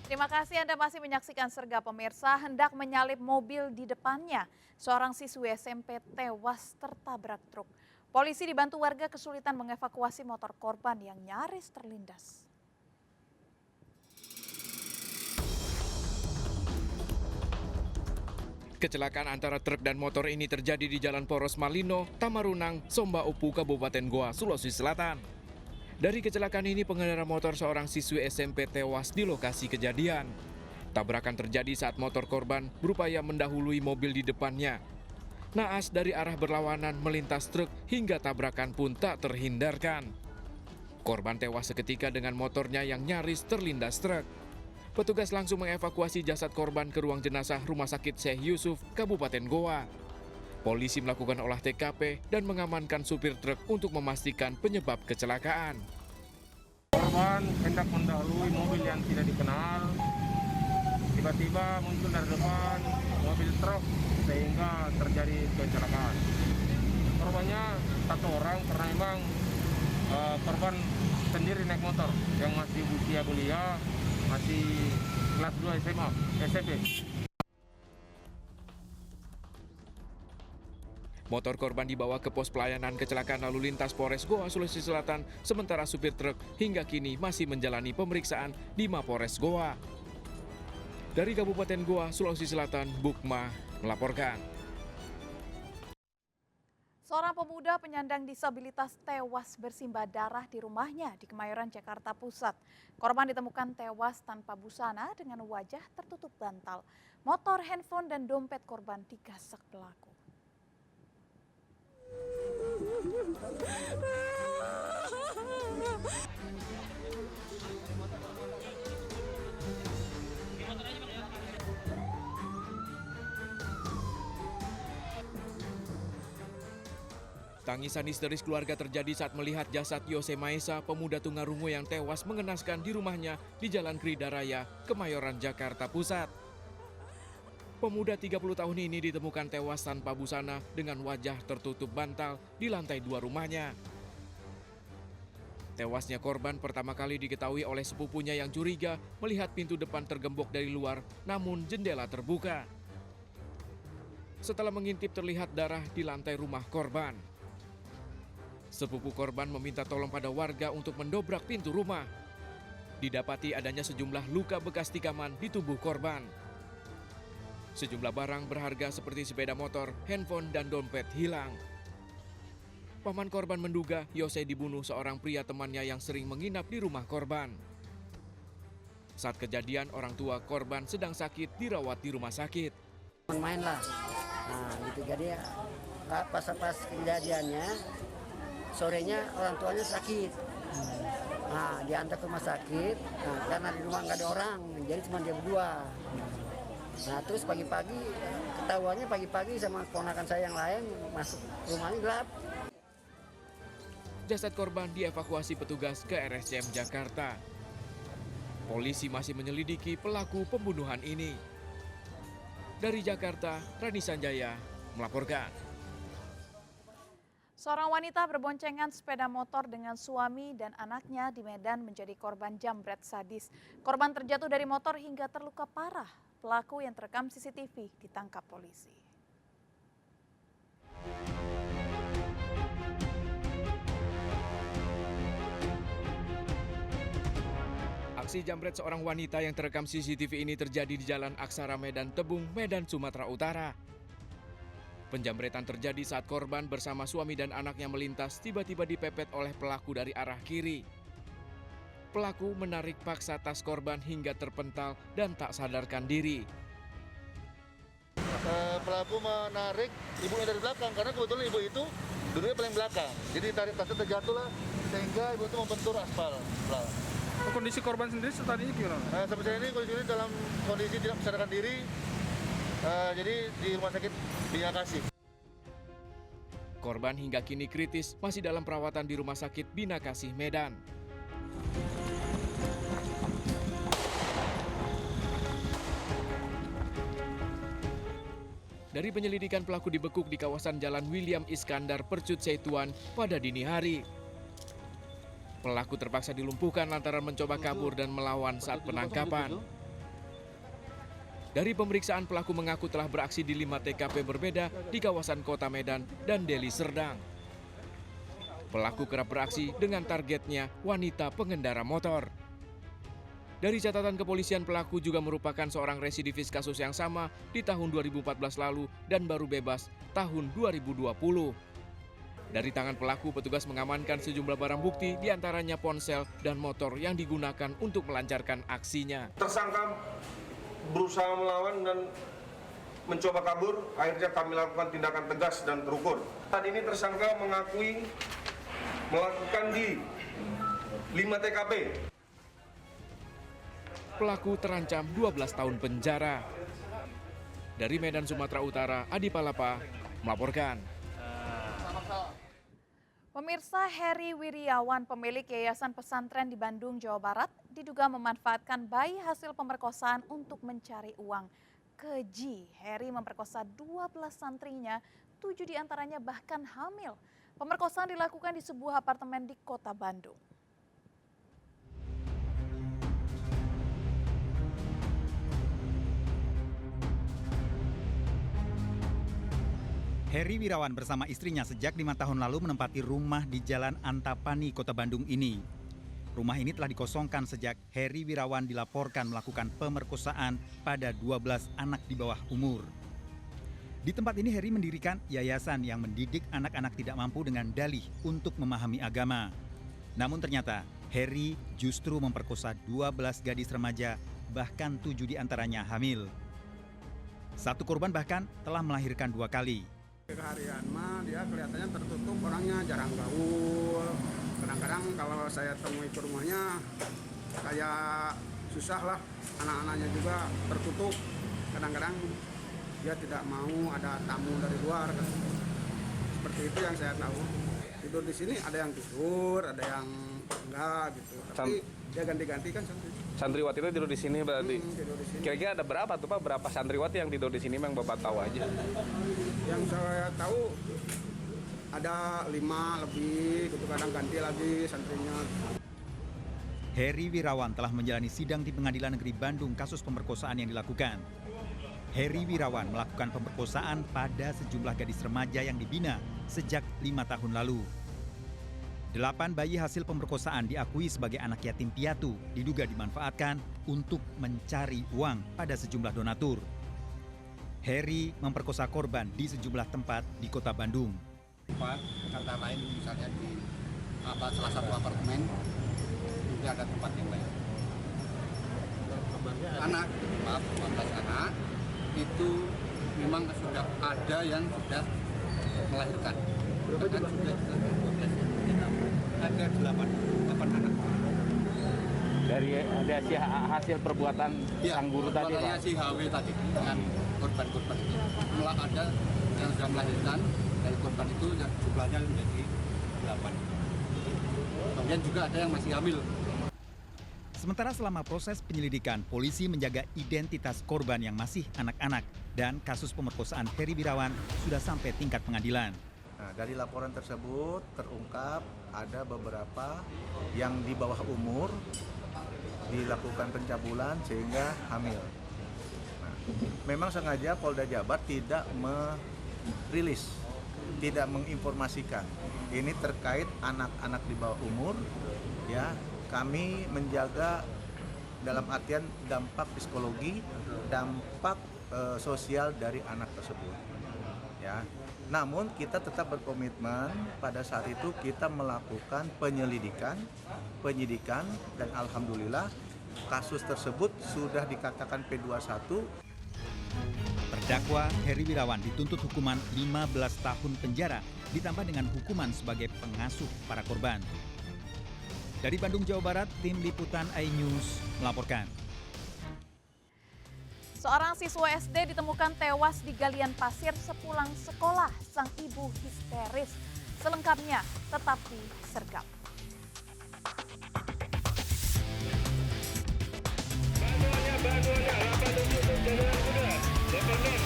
Terima kasih Anda masih menyaksikan Serga Pemirsa. Hendak menyalip mobil di depannya, seorang siswi SMP tewas tertabrak truk. Polisi dibantu warga kesulitan mengevakuasi motor korban yang nyaris terlindas. Kecelakaan antara truk dan motor ini terjadi di Jalan Poros Malino, Tamarunang, Somba Upu, Kabupaten Goa, Sulawesi Selatan. Dari kecelakaan ini, pengendara motor seorang siswi SMP tewas di lokasi kejadian. Tabrakan terjadi saat motor korban berupaya mendahului mobil di depannya. Naas dari arah berlawanan melintas truk hingga tabrakan pun tak terhindarkan. Korban tewas seketika dengan motornya yang nyaris terlindas truk. Petugas langsung mengevakuasi jasad korban ke ruang jenazah Rumah Sakit Syekh Yusuf, Kabupaten Goa. Polisi melakukan olah TKP dan mengamankan supir truk untuk memastikan penyebab kecelakaan. Korban hendak mendahului mobil yang tidak dikenal. Tiba-tiba muncul dari depan mobil truk sehingga terjadi kecelakaan. Korbannya satu orang karena memang korban sendiri naik motor yang masih usia belia, masih kelas 2 SMA, SMP. Motor korban dibawa ke pos pelayanan kecelakaan lalu lintas Polres Goa, Sulawesi Selatan, sementara supir truk hingga kini masih menjalani pemeriksaan di Mapores Goa. Dari Kabupaten Goa, Sulawesi Selatan, Bukma melaporkan. Seorang pemuda penyandang disabilitas tewas bersimbah darah di rumahnya di Kemayoran, Jakarta Pusat. Korban ditemukan tewas tanpa busana dengan wajah tertutup bantal. Motor, handphone, dan dompet korban digasak pelaku. Tangisan histeris keluarga terjadi saat melihat jasad Yose Maesa, pemuda tunarungu yang tewas mengenaskan di rumahnya di Jalan Krida Raya, Kemayoran, Jakarta Pusat. Pemuda 30 tahun ini ditemukan tewas tanpa busana dengan wajah tertutup bantal di lantai 2 rumahnya. Tewasnya korban pertama kali diketahui oleh sepupunya yang curiga melihat pintu depan tergembok dari luar, namun jendela terbuka. Setelah mengintip terlihat darah di lantai rumah korban. Sepupu korban meminta tolong pada warga untuk mendobrak pintu rumah. Didapati adanya sejumlah luka bekas tikaman di tubuh korban. Sejumlah barang berharga seperti sepeda motor, handphone, dan dompet hilang. Paman korban menduga Yose dibunuh seorang pria temannya yang sering menginap di rumah korban. Saat kejadian, orang tua korban sedang sakit dirawat di rumah sakit. Main lah, nah gitu. Jadi pas kejadiannya sorenya orang tuanya sakit. Nah diantar ke rumah sakit, nah, karena di rumah nggak ada orang, jadi cuma dia berdua. Nah terus pagi-pagi, ketahuannya pagi-pagi sama ponakan saya yang lain masuk rumahnya gelap. Jasad korban dievakuasi petugas ke RSCM Jakarta. Polisi masih menyelidiki pelaku pembunuhan ini. Dari Jakarta, Rani Sanjaya melaporkan. Seorang wanita berboncengan sepeda motor dengan suami dan anaknya di Medan menjadi korban jambret sadis. Korban terjatuh dari motor hingga terluka parah. Pelaku yang terekam CCTV ditangkap polisi. Aksi jambret seorang wanita yang terekam CCTV ini terjadi di Jalan Aksara Medan Tebung, Medan, Sumatera Utara. Penjambretan terjadi saat korban bersama suami dan anaknya melintas tiba-tiba dipepet oleh pelaku dari arah kiri. Pelaku menarik paksa tas korban hingga terpental dan tak sadarkan diri. Pelaku menarik ibunya dari belakang karena kebetulan ibu itu duduknya paling belakang. Jadi tarik tasnya terjatuh lah sehingga ibu itu membentur aspal. Kondisi korban sendiri saat ini gimana? Sampai ini kondisi dalam kondisi tidak sadarkan diri. Jadi di rumah sakit Bina Kasih. Korban hingga kini kritis masih dalam perawatan di Rumah Sakit Bina Kasih, Medan. Dari penyelidikan, pelaku dibekuk di kawasan Jalan William Iskandar, Percut Setuan pada dini hari. Pelaku terpaksa dilumpuhkan lantaran mencoba kabur dan melawan saat penangkapan. Dari pemeriksaan, pelaku mengaku telah beraksi di 5 TKP berbeda di kawasan Kota Medan dan Deli Serdang. Pelaku kerap beraksi dengan targetnya wanita pengendara motor. Dari catatan kepolisian, pelaku juga merupakan seorang residivis kasus yang sama di tahun 2014 lalu dan baru bebas tahun 2020. Dari tangan pelaku, petugas mengamankan sejumlah barang bukti, diantaranya ponsel dan motor yang digunakan untuk melancarkan aksinya. Tersangka berusaha melawan dan mencoba kabur, akhirnya kami lakukan tindakan tegas dan terukur. Saat ini tersangka mengakui melakukan di 5 TKP. Pelaku terancam 12 tahun penjara. Dari Medan, Sumatera Utara, Adi Palapa melaporkan. Pemirsa, Heri Wiriawan, pemilik Yayasan Pesantren di Bandung, Jawa Barat, diduga memanfaatkan bayi hasil pemerkosaan untuk mencari uang. Keji, Heri memperkosa 12 santrinya, 7 diantaranya bahkan hamil. Pemerkosaan dilakukan di sebuah apartemen di Kota Bandung. Heri Wirawan bersama istrinya sejak 5 tahun lalu menempati rumah di Jalan Antapani, Kota Bandung ini. Rumah ini telah dikosongkan sejak Heri Wirawan dilaporkan melakukan pemerkosaan pada 12 anak di bawah umur. Di tempat ini Heri mendirikan yayasan yang mendidik anak-anak tidak mampu dengan dalih untuk memahami agama. Namun ternyata Heri justru memperkosa 12 gadis remaja, bahkan 7 diantaranya hamil. Satu korban bahkan telah melahirkan 2 kali. Keharian mah dia kelihatannya tertutup, orangnya jarang gaul. Kadang-kadang kalau saya temui ke rumahnya kayak susah lah, anak-anaknya juga tertutup. Kadang-kadang dia tidak mau ada tamu dari luar. Seperti itu yang saya tahu. Tidur di sini ada yang tidur, ada yang enggak gitu. Tapi dia ganti-ganti kan santriwati itu tidur di sini berarti. Tidur di sini. Kira-kira ada berapa tuh Pak? Berapa santriwati yang tidur di sini memang Bapak tahu aja? Yang saya tahu ada 5 lebih, gitu kadang ganti lagi santrinya. Heri Wirawan telah menjalani sidang di Pengadilan Negeri Bandung kasus pemerkosaan yang dilakukan. Heri Wirawan melakukan pemerkosaan pada sejumlah gadis remaja yang dibina sejak 5 tahun lalu. 8 bayi hasil pemerkosaan diakui sebagai anak yatim piatu, diduga dimanfaatkan untuk mencari uang pada sejumlah donatur. Heri memperkosa korban di sejumlah tempat di Kota Bandung. Antara lain misalnya di salah satu apartemen, juga ada tempat yang lain. Anak, 14 anak, itu memang sudah ada yang sudah melahirkan. Bahkan sudah 12. Ada 8 anak. Dari hasil perbuatan sang guru tadi Pak? Si HW tadi dengan korban-korban itu. Malah ada yang sudah melahirkan, dari korban itu yang jumlahnya menjadi 8. Kemudian juga ada yang masih hamil. Sementara selama proses penyelidikan, polisi menjaga identitas korban yang masih anak-anak dan kasus pemerkosaan Heri Wirawan sudah sampai tingkat pengadilan. Nah, dari laporan tersebut terungkap ada beberapa yang di bawah umur dilakukan pencabulan sehingga hamil. Nah, memang sengaja Polda Jabar tidak merilis, tidak menginformasikan. Ini terkait anak-anak di bawah umur, ya. Kami menjaga dalam artian dampak psikologi, dampak sosial dari anak tersebut, ya. Namun kita tetap berkomitmen pada saat itu kita melakukan penyidikan dan alhamdulillah kasus tersebut sudah dikatakan P21. Terdakwa Heri Wirawan dituntut hukuman 15 tahun penjara ditambah dengan hukuman sebagai pengasuh para korban. Dari Bandung, Jawa Barat, tim liputan iNews melaporkan. Seorang siswa SD ditemukan tewas di galian pasir sepulang sekolah. Sang ibu histeris. Selengkapnya tetap di Sergap. Bantuannya, 87 muda, 18